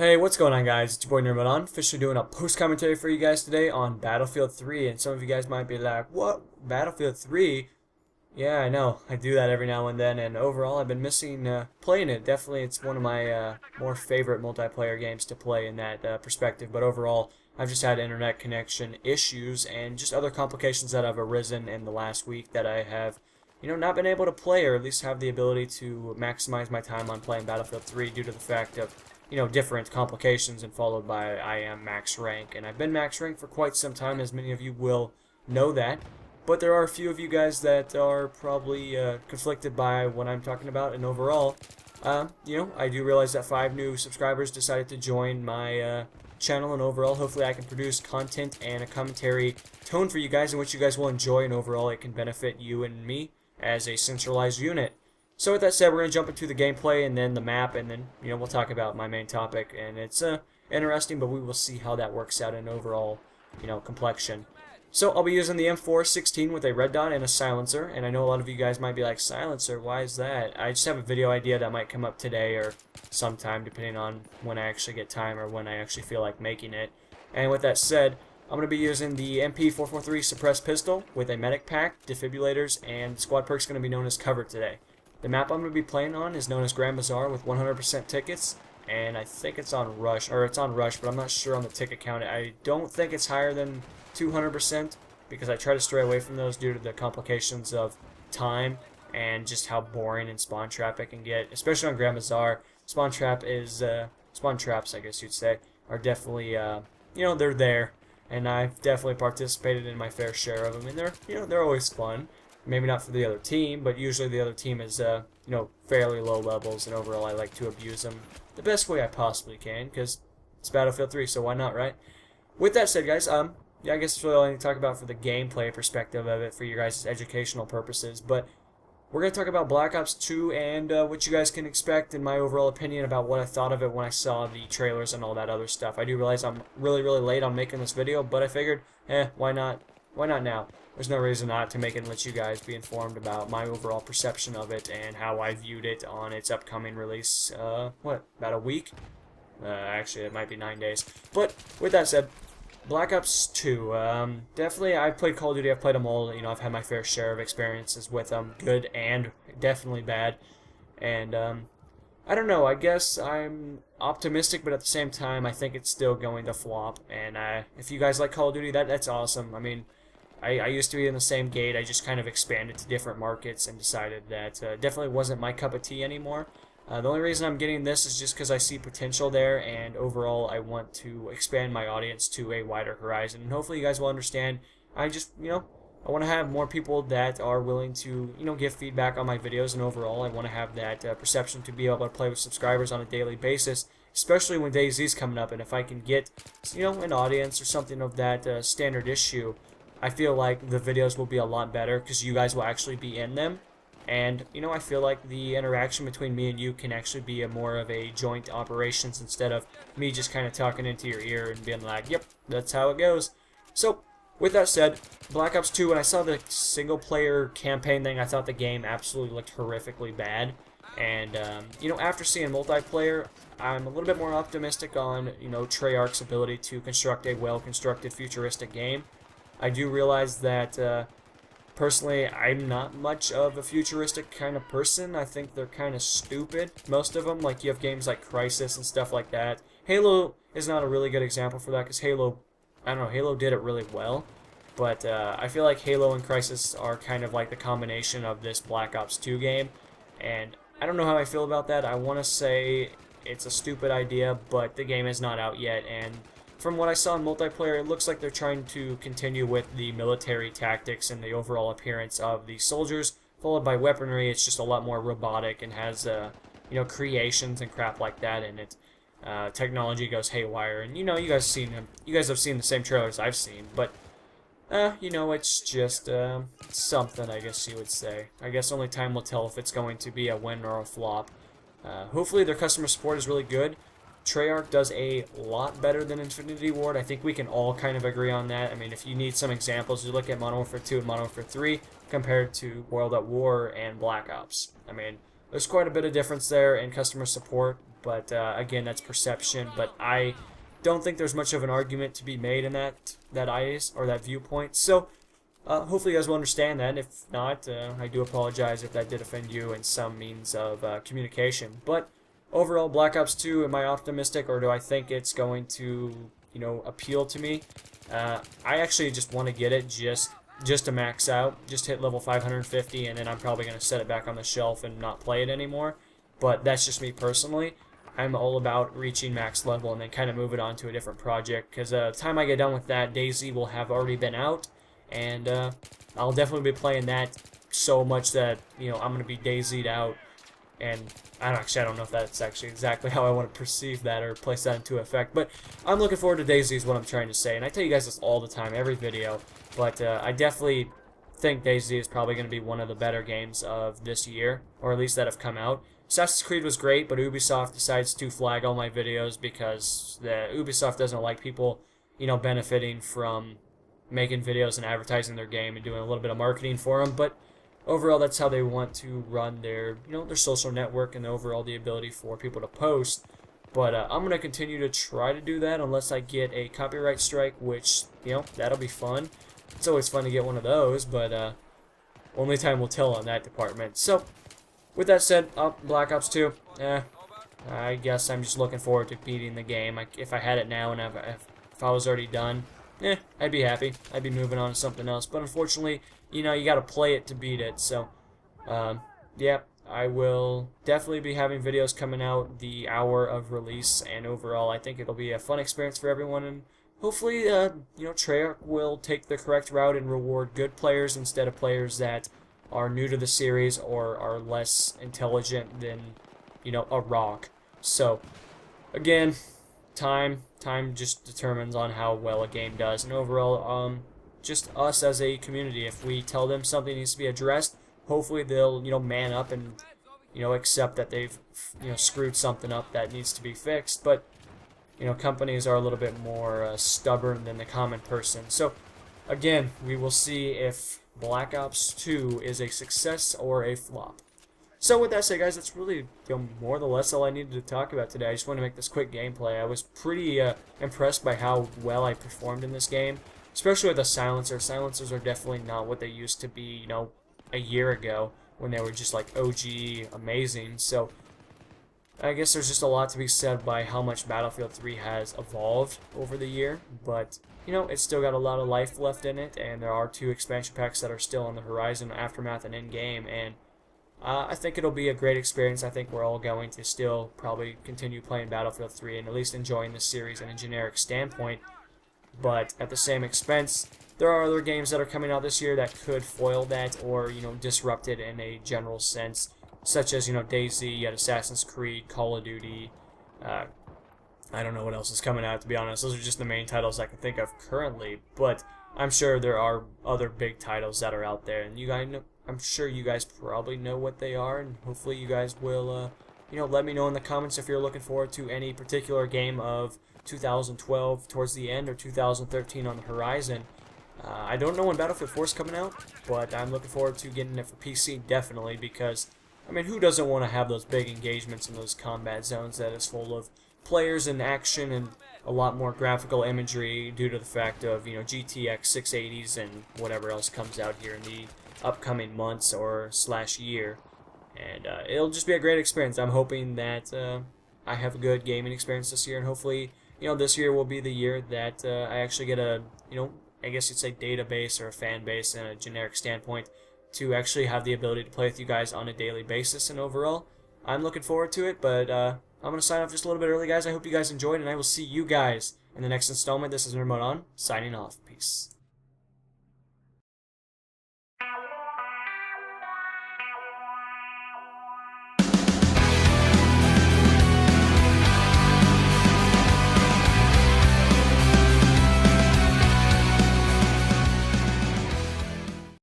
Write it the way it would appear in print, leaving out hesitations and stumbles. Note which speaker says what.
Speaker 1: Hey, what's going on, guys? It's your boy Nirmadan, officially doing a post commentary for you guys today on Battlefield 3. And some of you guys might be like, what? Battlefield 3? Yeah, I know. I do that every now and then. And overall, I've been missing playing it. Definitely, it's one of my more favorite multiplayer games to play in that perspective. But overall, I've just had internet connection issues and just other complications that have arisen in the last week that I have, not been able to play, or at least have the ability to maximize my time on playing Battlefield 3 due to the fact of different complications, and followed by I am max rank. And I've been max rank for quite some time, as many of you will know that. But there are a few of you guys that are probably conflicted by what I'm talking about. And overall, I do realize that 5 new subscribers decided to join my channel. And overall, hopefully I can produce content and a commentary tone for you guys in which you guys will enjoy. And overall, it can benefit you and me as a centralized unit. So with that said, we're going to jump into the gameplay and then the map, and then, we'll talk about my main topic. And it's interesting, but we will see how that works out in overall, complexion. So I'll be using the M416 with a red dot and a silencer, and I know a lot of you guys might be like, silencer, why is that? I just have a video idea that might come up today or sometime, depending on when I actually get time or when I actually feel like making it. And with that said, I'm going to be using the MP443 suppressed pistol with a medic pack, defibrillators, and squad perk's going to be known as cover today. The map I'm going to be playing on is known as Grand Bazaar with 100% tickets, and I think it's on Rush, but I'm not sure on the ticket count. I don't think it's higher than 200% because I try to stray away from those due to the complications of time and just how boring and spawn trap it can get, especially on Grand Bazaar. Spawn traps, I guess you'd say, are definitely, they're there, and I've definitely participated in my fair share of them, and they're always fun. Maybe not for the other team, but usually the other team is, fairly low levels, and overall I like to abuse them the best way I possibly can, because it's Battlefield 3, so why not, right? With that said, guys, I guess it's really all I need to talk about for the gameplay perspective of it for your guys' educational purposes, but we're going to talk about Black Ops 2 and what you guys can expect and my overall opinion about what I thought of it when I saw the trailers and all that other stuff. I do realize I'm really, really late on making this video, but I figured, why not? Why not now? There's no reason not to make it and let you guys be informed about my overall perception of it and how I viewed it on its upcoming release, about a week? Actually, it might be 9 days. But, with that said, Black Ops 2, definitely, I've played Call of Duty, I've played them all, I've had my fair share of experiences with them, good and definitely bad, and, I don't know, I guess I'm optimistic, but at the same time, I think it's still going to flop, and, if you guys like Call of Duty, that's awesome. I mean, I used to be in the same gate. I just kind of expanded to different markets and decided that definitely wasn't my cup of tea anymore. The only reason I'm getting this is just because I see potential there, and overall I want to expand my audience to a wider horizon. And hopefully you guys will understand. I just, I want to have more people that are willing to, give feedback on my videos, and overall I want to have that perception to be able to play with subscribers on a daily basis, especially when DayZ's coming up. And if I can get, an audience or something of that standard issue, I feel like the videos will be a lot better because you guys will actually be in them. And, I feel like the interaction between me and you can actually be a more of a joint operations instead of me just kind of talking into your ear and being like, yep, that's how it goes. So, with that said, Black Ops 2, when I saw the single-player campaign thing, I thought the game absolutely looked horrifically bad. And, after seeing multiplayer, I'm a little bit more optimistic on, Treyarch's ability to construct a well-constructed futuristic game. I do realize that, personally, I'm not much of a futuristic kind of person. I think they're kind of stupid, most of them. Like, you have games like Crysis and stuff like that. Halo is not a really good example for that, because Halo did it really well. But, I feel like Halo and Crysis are kind of like the combination of this Black Ops 2 game. And I don't know how I feel about that. I want to say it's a stupid idea, but the game is not out yet, and from what I saw in multiplayer, it looks like they're trying to continue with the military tactics and the overall appearance of the soldiers, followed by weaponry. It's just a lot more robotic and has, creations and crap like that in it. Technology goes haywire, and you guys have seen the same trailers I've seen, but it's just something, I guess you would say. I guess only time will tell if it's going to be a win or a flop. Hopefully their customer support is really good. Treyarch does a lot better than Infinity Ward. I think we can all kind of agree on that. I mean, if you need some examples, you look at Modern Warfare 2 and Modern Warfare 3 compared to World at War and Black Ops. I mean, there's quite a bit of difference there in customer support, but again, that's perception. But I don't think there's much of an argument to be made in that eyes or that viewpoint. So hopefully you guys will understand that. If not, I do apologize if that did offend you in some means of communication. But overall, Black Ops 2, am I optimistic, or do I think it's going to, appeal to me? I actually just want to get it just to max out, just hit level 550, and then I'm probably going to set it back on the shelf and not play it anymore. But that's just me personally. I'm all about reaching max level and then kind of move it on to a different project, because the time I get done with that, DayZ will have already been out, and I'll definitely be playing that so much that, I'm going to be DayZ'd out. And I don't know if that's actually exactly how I want to perceive that or place that into effect. But I'm looking forward to DayZ is what I'm trying to say. And I tell you guys this all the time, every video. But I definitely think DayZ is probably going to be one of the better games of this year, or at least that have come out. Assassin's Creed was great, but Ubisoft decides to flag all my videos because Ubisoft doesn't like people, benefiting from making videos and advertising their game and doing a little bit of marketing for them. But overall, that's how they want to run their, their social network, and overall the ability for people to post. But I'm going to continue to try to do that unless I get a copyright strike, which, that'll be fun. It's always fun to get one of those, but only time will tell on that department. So, with that said, Black Ops 2, I guess I'm just looking forward to beating the game. If I had it now and if I was already done, I'd be happy. I'd be moving on to something else. But unfortunately, you got to play it to beat it. So, yeah, I will definitely be having videos coming out the hour of release, and overall, I think it'll be a fun experience for everyone. And hopefully, Treyarch will take the correct route and reward good players instead of players that are new to the series or are less intelligent than, a rock. So, again, time just determines on how well a game does, and overall, just us as a community, if we tell them something needs to be addressed, hopefully they'll, man up and, accept that they've, screwed something up that needs to be fixed. But, companies are a little bit more stubborn than the common person. So, again, we will see if Black Ops 2 is a success or a flop. So with that said, guys, that's really more or less all I needed to talk about today. I just want to make this quick gameplay. I was pretty impressed by how well I performed in this game, especially with the silencer. Silencers are definitely not what they used to be, a year ago when they were just like OG amazing. So I guess there's just a lot to be said by how much Battlefield 3 has evolved over the year, but it's still got a lot of life left in it, and there are 2 expansion packs that are still on the horizon, Aftermath and Endgame, and I think it'll be a great experience. I think we're all going to still probably continue playing Battlefield 3 and at least enjoying the series in a generic standpoint, but at the same expense, there are other games that are coming out this year that could foil that or, disrupt it in a general sense, such as, DayZ, you had Assassin's Creed, Call of Duty, I don't know what else is coming out, to be honest. Those are just the main titles I can think of currently, but I'm sure there are other big titles that are out there, and I'm sure you guys probably know what they are, and hopefully you guys will, let me know in the comments if you're looking forward to any particular game of 2012 towards the end or 2013 on the horizon. I don't know when Battlefield 4 is coming out, but I'm looking forward to getting it for PC definitely, because, who doesn't want to have those big engagements in those combat zones that is full of players and action and a lot more graphical imagery due to the fact of, GTX 680s and whatever else comes out here in the upcoming months or / year. And it'll just be a great experience. I'm hoping that I have a good gaming experience this year, and hopefully, this year will be the year that I actually get a, I guess you'd say database or a fan base in a generic standpoint to actually have the ability to play with you guys on a daily basis. And overall, I'm looking forward to it, but I'm going to sign off just a little bit early, guys. I hope you guys enjoyed, and I will see you guys in the next installment. This is Remote On, signing off. Peace.